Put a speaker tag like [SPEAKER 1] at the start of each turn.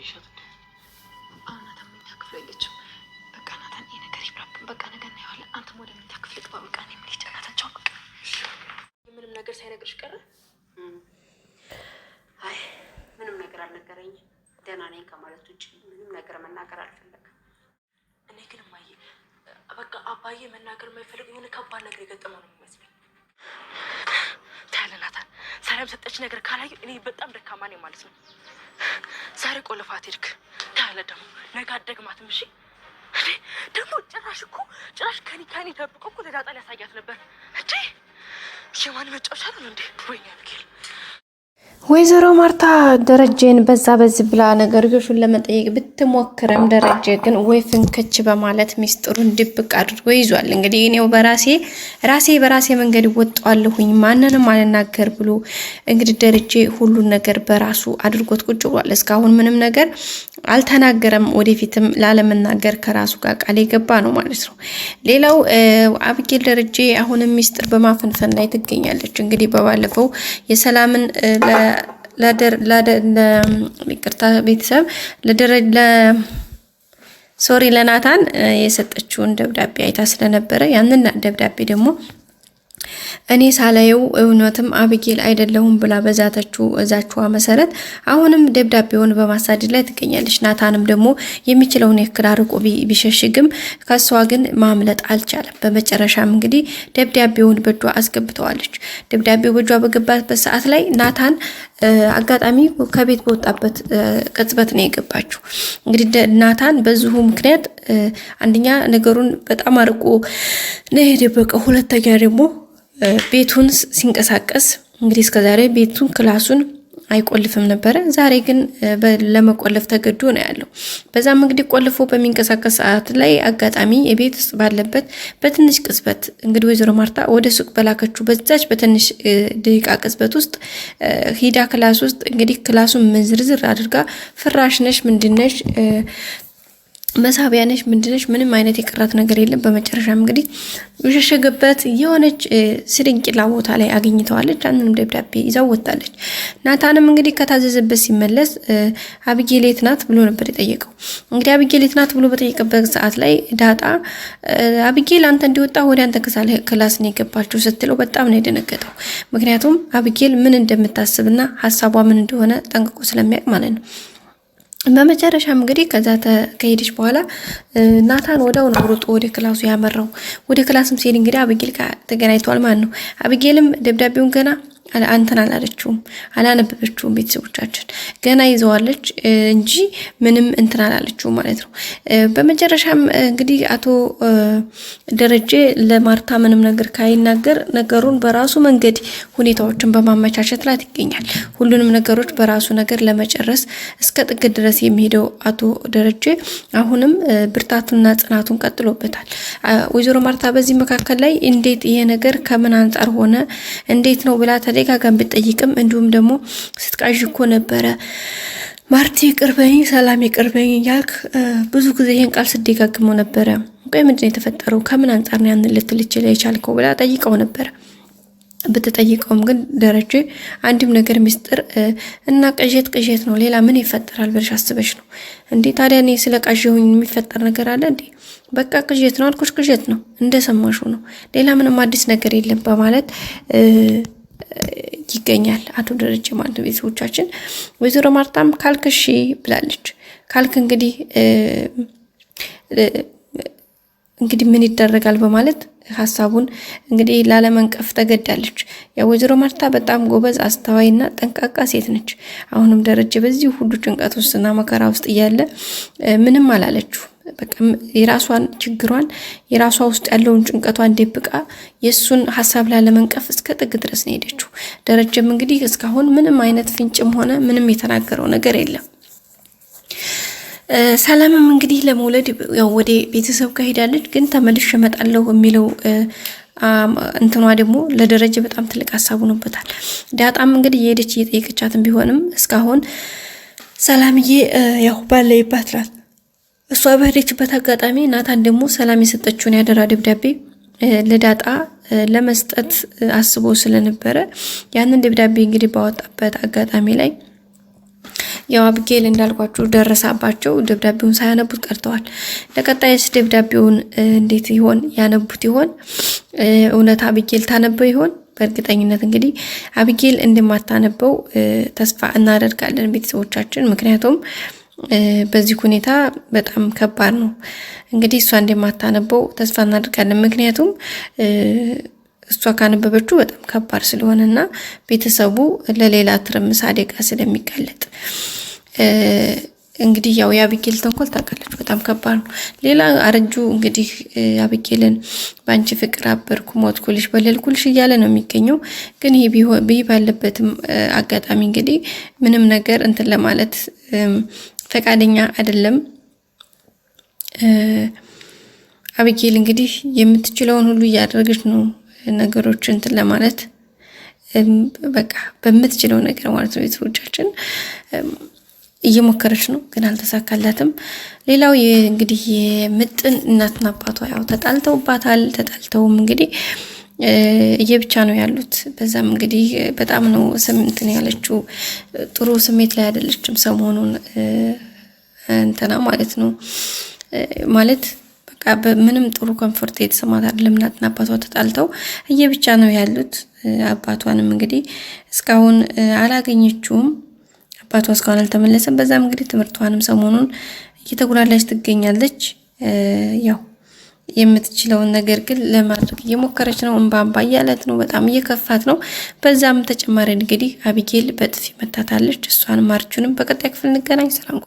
[SPEAKER 1] አየሻት? ናታን መኝታ ክፍል የለችም። በቃ ናታን ይሄ ነገር ይብራብን። በቃ ነገ እናየዋለን። አንተም ወደ መኝታ ክፍል ግባ። በቃ እኔ የምልሽ ናታን ቻው። በቃ ምንም ነገር ሳይነግርሽ ቀረ?
[SPEAKER 2] አይ ምንም ነገር አልነገረኝም። ደህና ነኝ ከማለት ውጭ ምንም ነገር መናገር አልፈለግም።
[SPEAKER 1] እኔ ግን እማዬ በቃ አባዬ መናገር የማይፈልግ የሆነ ከባድ ነገር የገጠመው ነው የሚመስለኝ። ታያለ ናታን፣ ሰላም ሰጠች ነገር ካላዩ እኔ በጣም ደካማ ነኝ ማለት ነው። ዛሬ ቆልፋት ሄድክ ታያለ፣ ደግሞ ነገ አትደግማትም። እሺ ደግሞ ጭራሽ ከኒ ደብቆ እኮ ለዳጣ ሊያሳያት ነበር እንዴ። የማን መጫወቻ ነው እንዴ? ወይኔ አብጌል።
[SPEAKER 3] ወይዘሮ ማርታ ደረጀን በዛ በዚህ ብላ ነገርዮሹን ለመጠየቅ ብትሞክርም ደረጀ ግን ወይ ፍንክች በማለት ሚስጥሩን ድብቅ አድርጎ ይዟል። እንግዲህ እኔው በራሴ መንገድ ወጣለሁኝ ማንንም አልናገር ብሎ እንግዲህ ደረጀ ሁሉን ነገር በራሱ አድርጎት ቁጭ ብሏል። እስካሁን ምንም ነገር አልተናገረም። ወደፊትም ላለመናገር ከራሱ ጋር ቃል የገባ ነው ማለት ነው። ሌላው አብጌል ደረጀ አሁንም ሚስጥር በማፈንፈን ላይ ትገኛለች። እንግዲህ በባለፈው የሰላምን ይቅርታ ቤተሰብ ለናታን የሰጠችውን ደብዳቤ አይታ ስለነበረ ያንን ደብዳቤ ደግሞ እኔ ሳላየው እውነትም አብጌል አይደለሁም ብላ እዛችዋ መሰረት አሁንም ደብዳቤውን በማሳደድ ላይ ትገኛለች። ናታንም ደግሞ የሚችለውን ያክል አርቆ ቢሸሽግም ከሷ ግን ማምለጥ አልቻለም። በመጨረሻም እንግዲህ ደብዳቤውን በእጇ አስገብተዋለች። ደብዳቤው በእጇ በገባበት ሰዓት ላይ ናታን አጋጣሚ ከቤት በወጣበት ቅጽበት ነው የገባችው። እንግዲህ ናታን በዚሁ ምክንያት አንደኛ ነገሩን በጣም አርቆ ነው የደበቀው። ሁለተኛ ደግሞ ቤቱን ሲንቀሳቀስ እንግዲህ እስከዛሬ ቤቱን ክላሱን አይቆልፍም ነበረ። ዛሬ ግን ለመቆለፍ ተገዶ ነው ያለው። በዛም እንግዲህ ቆልፎ በሚንቀሳቀስ ሰዓት ላይ አጋጣሚ የቤት ውስጥ ባለበት በትንሽ ቅጽበት እንግዲህ ወይዘሮ ማርታ ወደ ሱቅ በላከችው በዛች በትንሽ ደቂቃ ቅጽበት ውስጥ ሂዳ ክላስ ውስጥ እንግዲህ ክላሱን ምዝርዝር አድርጋ ፍራሽ ነሽ ምንድነሽ መሳቢያ ነሽ ምንድነሽ ምንም አይነት የቀራት ነገር የለም። በመጨረሻም እንግዲህ የሸሸገበት የሆነች ስሪንቂላ ቦታ ላይ አግኝተዋለች። አንንም ደብዳቤ ይዛው ወጣለች። ናታንም እንግዲህ ከታዘዘበት ሲመለስ አብጌል የት ናት ብሎ ነበር የጠየቀው። እንግዲህ አብጌል የት ናት ብሎ በጠየቀበት ሰዓት ላይ ዳጣ አብጌል አንተ እንዲወጣ ወደ አንተ ክላስ ነው የገባችው ስትለው በጣም ነው የደነገጠው። ምክንያቱም አብጌል ምን እንደምታስብና ሀሳቧ ምን እንደሆነ ጠንቅቆ ስለሚያውቅ ማለት ነው። በመጨረሻም እንግዲህ ከዛ ከሄደች በኋላ ናታን ወዳው ነው ሮጦ ወደ ክላሱ ያመራው። ወደ ክላስም ሲሄድ እንግዲህ አብጌል ጋር ተገናኝቷል ማለት ነው። አብጌልም ደብዳቤውን ገና አንተን አላለችውም፣ አላነበበችውም። ቤተሰቦቻችን ገና ይዘዋለች እንጂ ምንም እንትን አላለችውም ማለት ነው። በመጨረሻም እንግዲህ አቶ ደረጀ ለማርታ ምንም ነገር ካይናገር ነገሩን በራሱ መንገድ ሁኔታዎችን በማመቻቸት ላይ ይገኛል። ሁሉንም ነገሮች በራሱ ነገር ለመጨረስ እስከ ጥግ ድረስ የሚሄደው አቶ ደረጀ አሁንም ብርታቱንና ጽናቱን ቀጥሎበታል። ወይዘሮ ማርታ በዚህ መካከል ላይ እንዴት ይሄ ነገር ከምን አንጻር ሆነ እንዴት ነው ብላ ተደጋጋሚ ብትጠይቅም እንዲሁም ደግሞ ስትቃዥ እኮ ነበረ ማርቲ ቅርበኝ ሰላም ይቅርበኝ እያልክ ብዙ ጊዜ ይሄን ቃል ስደጋግመው ነበረ። ቆይ ምንድነው የተፈጠረው? ከምን አንጻር ነው ያንን ልትልችል የቻልከው ብላ ጠይቀው ነበረ። ብትጠይቀውም ግን ደረጀ አንድም ነገር ሚስጥር እና ቅዠት ነው፣ ሌላ ምን ይፈጠራል ብለሽ አስበሽ ነው እንዴ? ታዲያ እኔ ስለ ቃዥሁኝ የሚፈጠር ነገር አለ እንዴ? በቃ ቅዠት ነው አልኩሽ፣ ቅዠት ነው እንደሰማሽው ነው፣ ሌላ ምንም አዲስ ነገር የለም በማለት ይገኛል አቶ ደረጀ ማለት ነው። ቤተሰቦቻችን ወይዘሮ ማርታም ካልክሺ ብላለች። ካልክ እንግዲህ ምን ይደረጋል በማለት ሀሳቡን እንግዲህ ላለመንቀፍ ተገዳለች። ያ ወይዘሮ ማርታ በጣም ጎበዝ አስተዋይና ጠንቃቃ ሴት ነች። አሁንም ደረጀ በዚህ ሁሉ ጭንቀት ውስጥና መከራ ውስጥ እያለ ምንም አላለችው። በቃ የራሷን ችግሯን የራሷ ውስጥ ያለውን ጭንቀቷን ደብቃ የሱን ሐሳብ ላለመንቀፍ እስከ ጥግ ድረስ ነው ሄደችው። ደረጀም እንግዲህ እስካሁን ምንም አይነት ፍንጭም ሆነ ምንም የተናገረው ነገር የለም። ሰላምም እንግዲህ ለመውለድ ያው ወደ ቤተሰብ ጋር ሄዳለች። ግን ተመልሼ እመጣለሁ የሚለው እንትኗ ደግሞ ለደረጀ በጣም ትልቅ ሐሳብ ሆኖበታል። ዳጣም እንግዲህ የሄደች እየጠየቀቻትም ቢሆንም እስካሁን ሰላምዬ ያው ባለይባት ናት። እሷ በሄደችበት አጋጣሚ ናታን ደግሞ ሰላም የሰጠችውን ያደራ ደብዳቤ ለዳጣ ለመስጠት አስቦ ስለነበረ ያንን ደብዳቤ እንግዲህ ባወጣበት አጋጣሚ ላይ ያው አብጌል እንዳልኳችሁ ደረሳባቸው። ደብዳቤውን ሳያነቡት ቀርተዋል። ለቀጣይስ ደብዳቤውን እንዴት ይሆን ያነቡት ይሆን? እውነት አብጌል ታነበው ይሆን? በእርግጠኝነት እንግዲህ አብጌል እንደማታነበው ተስፋ እናደርጋለን ቤተሰቦቻችን። ምክንያቱም በዚህ ሁኔታ በጣም ከባድ ነው። እንግዲህ እሷ እንደማታነበው ተስፋ እናደርጋለን። ምክንያቱም እሷ ካነበበችው በጣም ከባድ ስለሆነና ቤተሰቡ ለሌላ ትርምስ አደጋ ስለሚጋለጥ እንግዲህ ያው የአብጌል ተንኮል ታውቃለች፣ በጣም ከባድ ነው። ሌላ አረጁ እንግዲህ አብጌልን በአንቺ ፍቅር አበርኩ፣ ሞትኩልሽ፣ በለልኩልሽ እያለ ነው የሚገኘው። ግን ይህ ባለበትም አጋጣሚ እንግዲህ ምንም ነገር እንትን ለማለት ፈቃደኛ አይደለም። አብጌል እንግዲህ የምትችለውን ሁሉ እያደረገች ነው ነገሮች እንትን ለማለት በቃ በምትችለው ነገር ማለት ነው። ቤተሰቦቻችን እየሞከረች ነው፣ ግን አልተሳካላትም። ሌላው እንግዲህ የምጥን እናትና አባቷ ያው ተጣልተውባታል። ተጣልተውም እንግዲህ እየብቻ ነው ያሉት። በዛም እንግዲህ በጣም ነው እንትን ያለችው፣ ጥሩ ስሜት ላይ አይደለችም ሰሞኑን እንትና ማለት ነው ማለት በቃ በምንም ጥሩ ኮምፎርት የተሰማት አይደለም። እናትና አባቷ ተጣልተው እየብቻ ነው ያሉት። አባቷንም እንግዲህ እስካሁን አላገኘችውም። አባቷ እስካሁን አልተመለሰም። በዛም እንግዲህ ትምህርቷንም ሰሞኑን እየተጉላላች ትገኛለች። ያው የምትችለውን ነገር ግን ለማድረግ እየሞከረች ነው። እንባ እያለት ነው፣ በጣም እየከፋት ነው። በዛም ተጨማሪ እንግዲህ አብጌል በጥፊ መታታለች። እሷንም አርጁንም በቀጣይ ክፍል እንገናኝ። ሰላም።